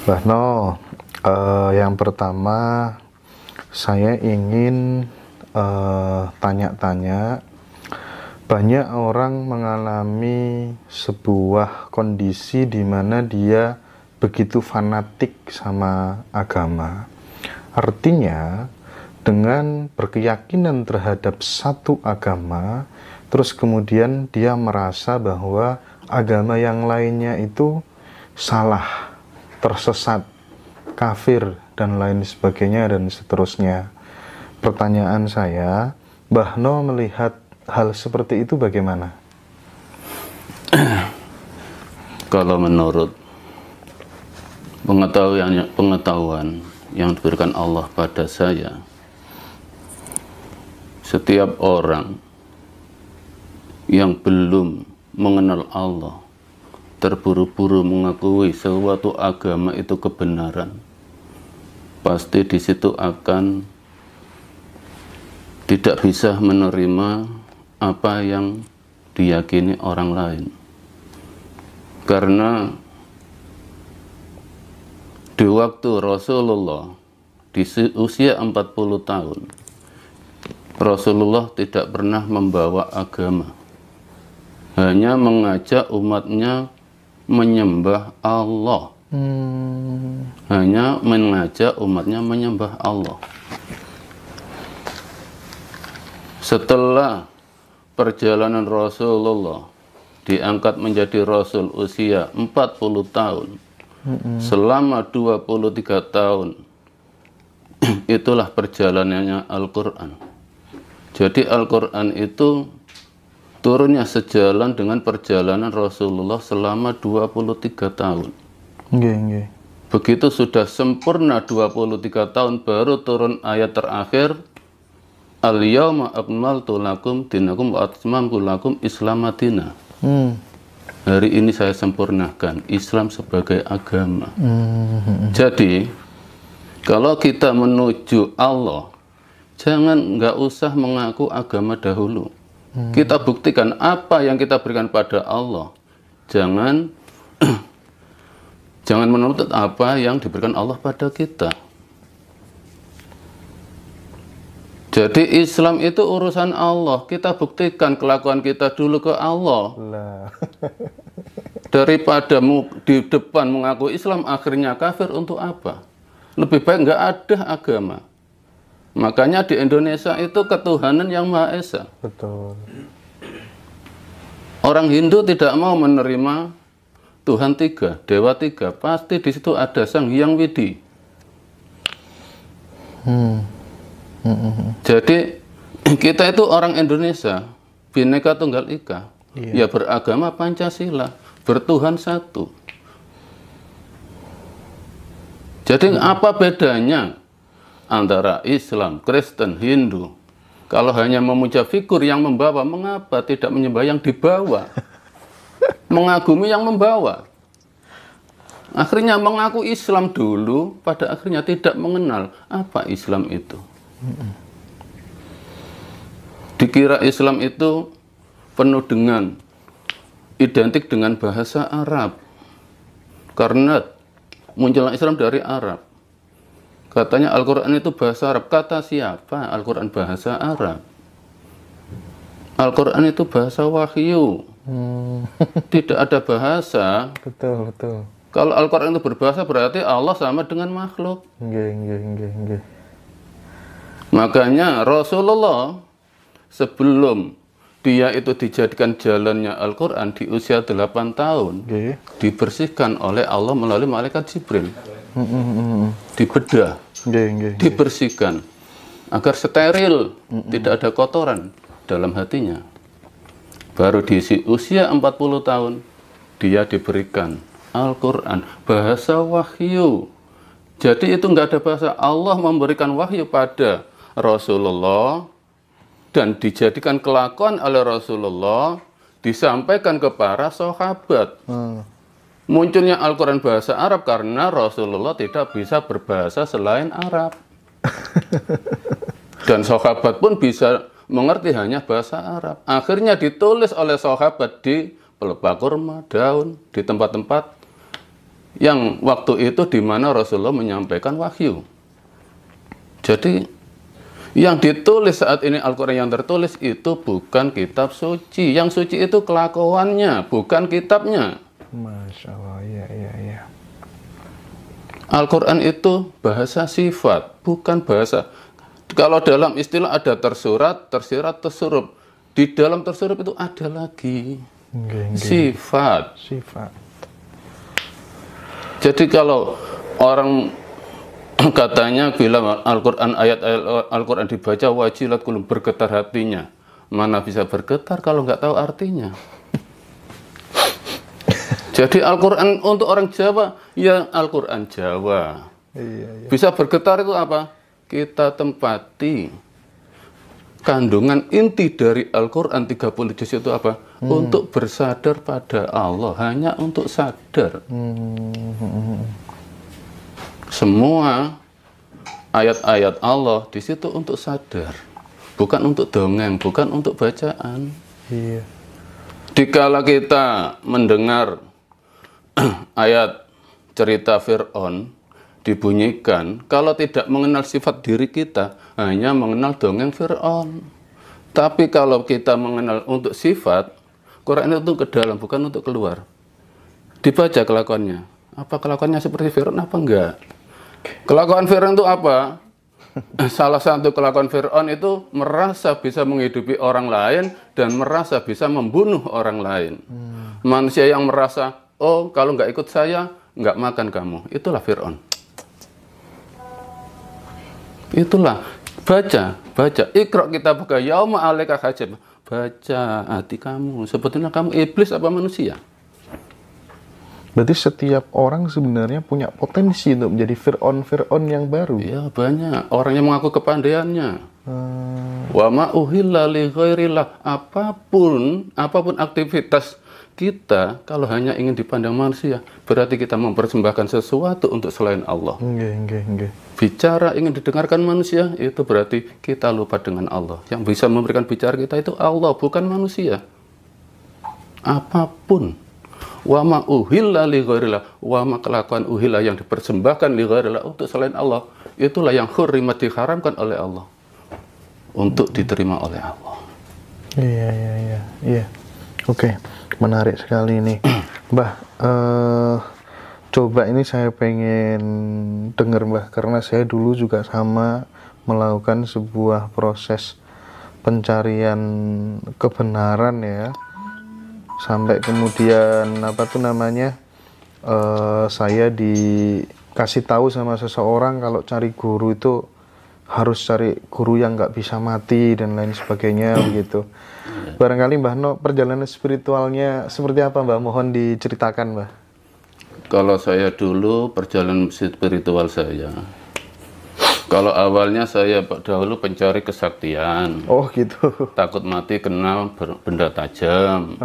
Mbah No, yang pertama saya ingin tanya-tanya. Banyak orang mengalami sebuah kondisi di mana dia begitu fanatik sama agama. Artinya, dengan berkeyakinan terhadap satu agama, terus kemudian dia merasa bahwa agama yang lainnya itu salah, tersesat, kafir, dan lain sebagainya, dan seterusnya. Pertanyaan saya, Mbah No melihat hal seperti itu bagaimana? Kalau menurut pengetahuan yang diberikan Allah pada saya, setiap orang yang belum mengenal Allah terburu-buru mengakui suatu agama itu kebenaran, pasti di situ akan tidak bisa menerima apa yang diyakini orang lain. Karena di waktu Rasulullah di usia 40 tahun, Rasulullah tidak pernah membawa agama, hanya mengajak umatnya menyembah Allah. Hanya mengajak umatnya menyembah Allah. Setelah perjalanan Rasulullah diangkat menjadi Rasul usia 40 tahun, selama 23 tahun itulah perjalanannya Al-Quran. Jadi Al-Quran itu turunnya sejalan dengan perjalanan Rasulullah selama 23 tahun. Begitu sudah sempurna 23 tahun, baru turun ayat terakhir, Al-yawma akmaltu lakum dinakum wa atmamtu lakum Islam madina. Hari ini saya sempurnakan Islam sebagai agama. Jadi kalau kita menuju Allah, jangan nggak usah mengaku agama dahulu. Kita buktikan apa yang kita berikan pada Allah. Jangan jangan menuntut apa yang diberikan Allah pada kita. Jadi Islam itu urusan Allah. Kita buktikan kelakuan kita dulu ke Allah. Daripada di depan mengaku Islam akhirnya kafir, untuk apa? Lebih baik nggak ada agama. Makanya di Indonesia itu ketuhanan yang Maha Esa. Betul. Orang Hindu tidak mau menerima Tuhan tiga, Dewa tiga. Pasti di situ ada Sang Hyang Widi. Jadi kita itu orang Indonesia, Bhinneka Tunggal Ika, ya beragama Pancasila, bertuhan satu. Jadi apa bedanya antara Islam, Kristen, Hindu? Kalau hanya memuja figur yang membawa, mengapa tidak menyembah yang dibawa? Mengagumi yang membawa. Akhirnya mengaku Islam dulu, pada akhirnya tidak mengenal apa Islam itu. Dikira Islam itu penuh dengan identik dengan bahasa Arab, karena munculnya Islam dari Arab. Katanya Al-Quran itu bahasa Arab. Kata siapa? Al-Quran bahasa Arab. Al-Quran itu bahasa wahyu. Tidak ada bahasa. Betul, betul. Kalau Al-Quran itu berbahasa, berarti Allah sama dengan makhluk. Makanya Rasulullah sebelum dia itu dijadikan jalannya Al-Quran di usia 8 tahun, dibersihkan oleh Allah melalui malaikat Jibril. Dibedah, dibersihkan agar steril, tidak ada kotoran dalam hatinya. Baru di usia 40 tahun dia diberikan Al-Quran, bahasa wahyu. Jadi itu nggak ada bahasa. Allah memberikan wahyu pada Rasulullah dan dijadikan kelakuan oleh Rasulullah, disampaikan ke para sahabat. Munculnya Al-Quran bahasa Arab karena Rasulullah tidak bisa berbahasa selain Arab. Dan sahabat pun bisa mengerti hanya bahasa Arab. Akhirnya ditulis oleh sahabat di pelepah kurma, daun, di tempat-tempat yang waktu itu di mana Rasulullah menyampaikan wahyu. Jadi yang ditulis saat ini, Al-Quran yang tertulis itu bukan kitab suci. Yang suci itu kelakuannya, bukan kitabnya. Masya Allah, ya. Al-Quran itu bahasa sifat, bukan bahasa. Kalau dalam istilah ada tersurat, tersirat, tersurup. Di dalam tersurup itu ada lagi sifat. Jadi kalau orang katanya bila Al-Quran, ayat-ayat Al-Quran dibaca wajilat kulub, bergetar hatinya. Mana bisa bergetar kalau nggak tahu artinya? Jadi Al-Quran untuk orang Jawa, ya Al-Quran Jawa. Iya. Bisa bergetar itu apa? Kita tempati kandungan inti dari Al-Quran 30 juz itu apa? Untuk bersadar pada Allah, hanya untuk sadar. Semua ayat-ayat Allah di situ untuk sadar, bukan untuk dongeng, bukan untuk bacaan. Iya. Dikala kita mendengar ayat cerita Fir'aun dibunyikan, kalau tidak mengenal sifat diri kita, hanya mengenal dongeng Fir'aun. Tapi kalau kita mengenal untuk sifat, Quran itu ke dalam, bukan untuk keluar. Dibaca kelakuannya. Apa kelakuannya seperti Fir'aun apa enggak? Kelakuan Fir'aun itu apa? Salah satu kelakuan Fir'aun itu merasa bisa menghidupi orang lain dan merasa bisa membunuh orang lain. Manusia yang merasa, oh kalau nggak ikut saya, nggak makan kamu. Itulah Fir'aun. Itulah. Baca. Iqra kitabaka yauma 'alaika hajab. Baca hati kamu. Sebetulnya kamu iblis apa manusia? Berarti setiap orang sebenarnya punya potensi untuk menjadi Fir'aun yang baru. Ya banyak. Orang yang mengaku kepandaiannya. Wa ma uhilla li ghairillah. Apapun aktivitas kita, kalau hanya ingin dipandang manusia, berarti kita mempersembahkan sesuatu untuk selain Allah. Nggih. Bicara ingin didengarkan manusia, itu berarti kita lupa dengan Allah. Yang bisa memberikan bicara kita itu Allah, bukan manusia. Apapun. Wa ma uhilla li ghairillah. Wa ma kelakuan uhilla yang dipersembahkan li ghairillah untuk selain Allah, itulah yang hurrimat, diharamkan oleh Allah untuk diterima oleh Allah. Iya. Oke, menarik sekali nih. Mbah, coba ini saya pengen dengar Mbah, karena saya dulu juga sama melakukan sebuah proses pencarian kebenaran ya. Sampai kemudian saya dikasih tahu sama seseorang kalau cari guru itu harus cari guru yang nggak bisa mati dan lain sebagainya begitu. Barangkali Mbah No, perjalanan spiritualnya seperti apa Mbah? Mohon diceritakan Mbah. Kalau saya dulu perjalanan spiritual saya, kalau awalnya saya dahulu pencari kesaktian. Oh gitu. Takut mati kena benda tajam.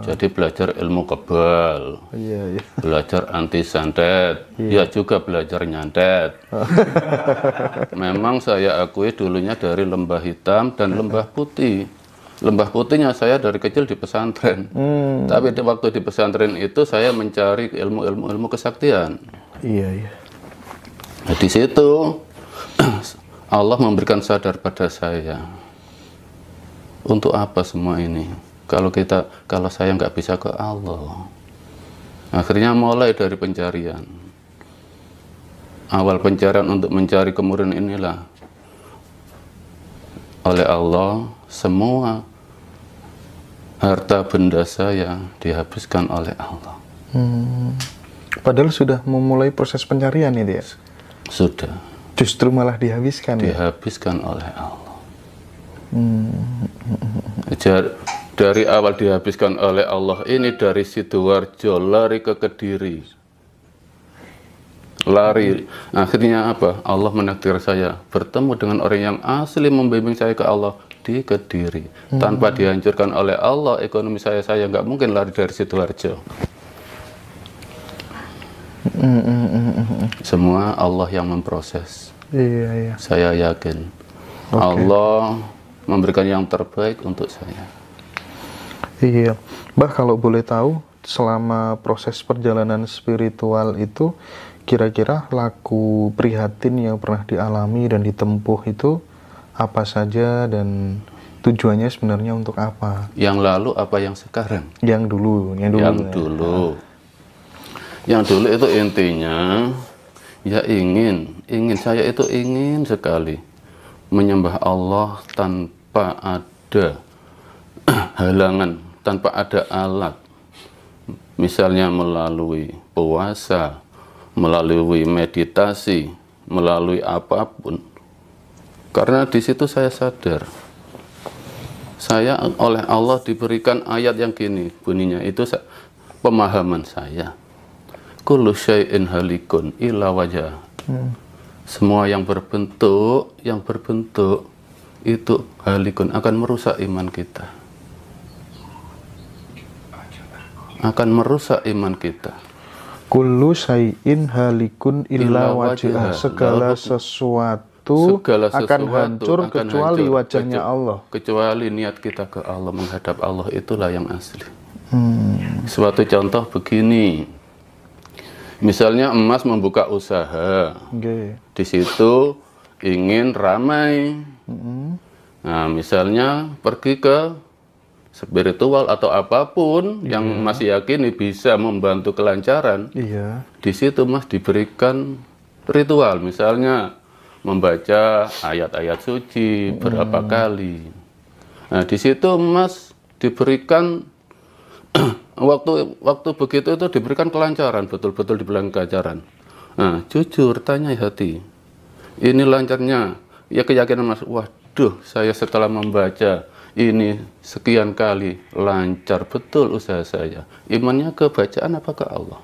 Jadi belajar ilmu kebal. Iya. Belajar anti santet. Ya juga belajar nyantet. Memang saya akui dulunya dari lembah hitam dan lembah putih. Lembah putihnya saya dari kecil di pesantren. Tapi waktu di pesantren itu saya mencari ilmu kesaktian. Iya. Nah, di situ Allah memberikan sadar pada saya. Untuk apa semua ini? Kalau saya nggak bisa ke Allah. Akhirnya mulai dari pencarian. Awal pencarian untuk mencari kemurnian inilah. Oleh Allah, semua harta benda saya dihabiskan oleh Allah. Padahal sudah memulai proses pencarian itu ya? Sudah. Justru malah dihabiskan Dihabiskan oleh Allah. Dari awal dihabiskan oleh Allah ini, dari Sidoarjo lari ke Kediri. Akhirnya apa? Allah menakdir saya bertemu dengan orang yang asli membimbing saya ke Allah di Kediri. Tanpa dihancurkan oleh Allah ekonomi saya nggak mungkin lari dari Sidoarjo. Semua Allah yang memproses. Iya. Saya yakin Allah memberikan yang terbaik untuk saya. Iya. Mbah, kalau boleh tahu, selama proses perjalanan spiritual itu, kira-kira laku prihatin yang pernah dialami dan ditempuh itu apa saja dan tujuannya sebenarnya untuk apa? Yang lalu apa yang sekarang? Yang dulu. Yang dulu itu intinya ya saya itu ingin sekali menyembah Allah tanpa ada halangan, tanpa ada alat. Misalnya melalui puasa, melalui meditasi, melalui apapun. Karena di situ saya sadar, saya oleh Allah diberikan ayat yang gini, bunyinya itu pemahaman saya. Kullu syai'in halikun illa wajah. Semua yang berbentuk itu halikun, akan merusak iman kita. Akan merusak iman kita. Kullu syai'in halikun illa wajah. Segala sesuatu akan hancur kecuali wajahnya Allah. Kecuali niat kita ke Allah, menghadap Allah, itulah yang asli. Suatu contoh begini. Misalnya emas membuka usaha. Di situ ingin ramai. Nah, misalnya pergi ke spiritual atau apapun yang masih yakini bisa membantu kelancaran. Di situ Mas diberikan ritual, misalnya membaca ayat-ayat suci berapa kali. Nah, di situ Mas diberikan waktu begitu itu diberikan kelancaran, betul-betul diberikan kelancaran. Nah, jujur tanya hati, ini lancarnya? Ya keyakinan Mas, waduh, saya setelah membaca ini sekian kali lancar betul usaha saya. Imannya ke bacaan apa ke Allah?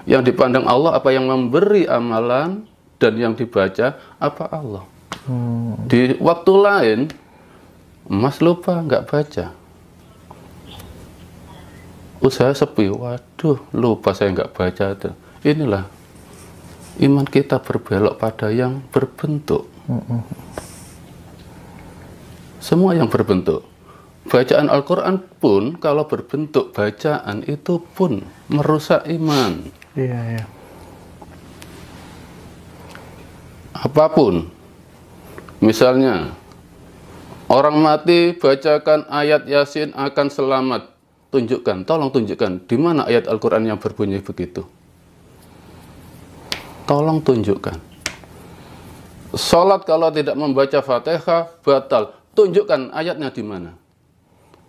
Yang dipandang Allah apa yang memberi amalan, dan yang dibaca apa Allah. Di waktu lain Mas lupa nggak baca, usaha sepi, waduh lupa saya nggak baca tuh. Inilah iman kita berbelok pada yang berbentuk. Semua yang berbentuk. Bacaan Al-Quran pun kalau berbentuk bacaan itu pun merusak iman. Apapun. Misalnya orang mati bacakan ayat Yasin akan selamat. Tunjukkan, tolong tunjukkan di mana ayat Al-Quran yang berbunyi begitu. Tolong tunjukkan. Salat kalau tidak membaca Fatihah batal. Tunjukkan ayatnya di mana.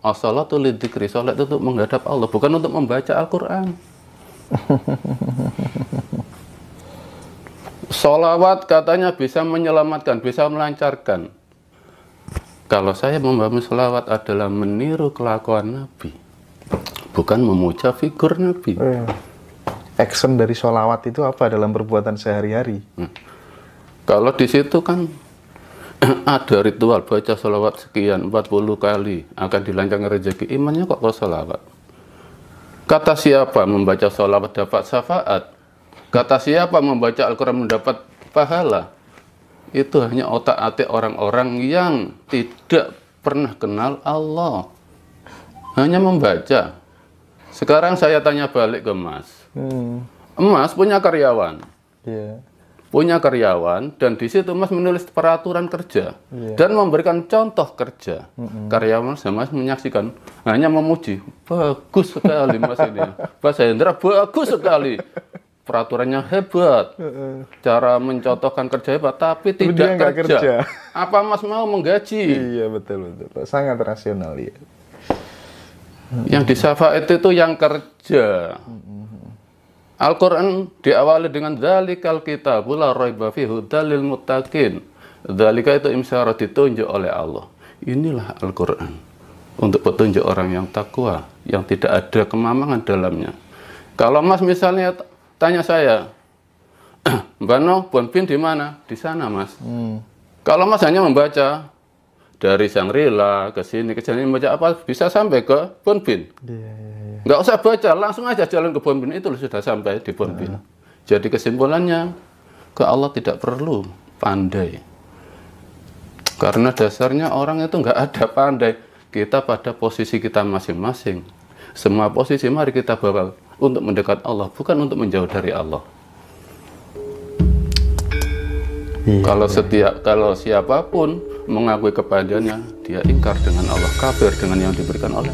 As-salatu lidzikri, salat itu untuk menghadap Allah, bukan untuk membaca Al-Quran. Sholawat katanya bisa menyelamatkan, bisa melancarkan. Kalau saya memahami sholawat adalah meniru kelakuan Nabi, bukan memuja figur Nabi. Action dari sholawat itu apa dalam perbuatan sehari-hari? Kalau di situ kan ada ritual baca sholawat sekian 40 kali akan dilancarkan rezeki, imannya kok ke sholawat. Kata siapa membaca sholawat dapat syafaat? Kata siapa membaca Al-Quran mendapat pahala? Itu hanya otak-atik orang-orang yang tidak pernah kenal Allah, hanya membaca. Sekarang saya tanya balik ke Mas. Mas punya karyawan. Punya karyawan, dan di situ Mas menulis peraturan kerja dan memberikan contoh kerja. Karyawan sama Mas menyaksikan, hanya memuji, bagus sekali Mas ini. Mas Hendra bagus sekali, peraturannya hebat, cara mencontohkan kerja hebat, tapi tidak kerja. Apa Mas mau menggaji? Iya betul, sangat rasional ya. Yang disyafaat itu yang kerja. Al-Quran diawali dengan dzalikal kitab la raiba fihi hudal lil muttaqin. Dzalika itu imsyarat ditunjuk oleh Allah. Inilah Al-Quran untuk petunjuk orang yang takwa, yang tidak ada kemamangan dalamnya. Kalau Mas misalnya tanya saya, Mbak No, Bonbin di mana? Di sana Mas. Kalau Mas hanya membaca dari Shangri-La ke sini membaca apa, bisa sampai ke Bonbin. Nggak usah baca, langsung aja jalan ke Bonbin, itu sudah sampai di Bonbin. Jadi kesimpulannya, ke Allah tidak perlu pandai. Karena dasarnya orang itu nggak ada pandai. Kita pada posisi kita masing-masing. Semua posisi mari kita bawa untuk mendekat Allah, bukan untuk menjauh dari Allah. Kalau siapapun mengakui kepadannya, dia ingkar dengan Allah, kafir dengan yang diberikan oleh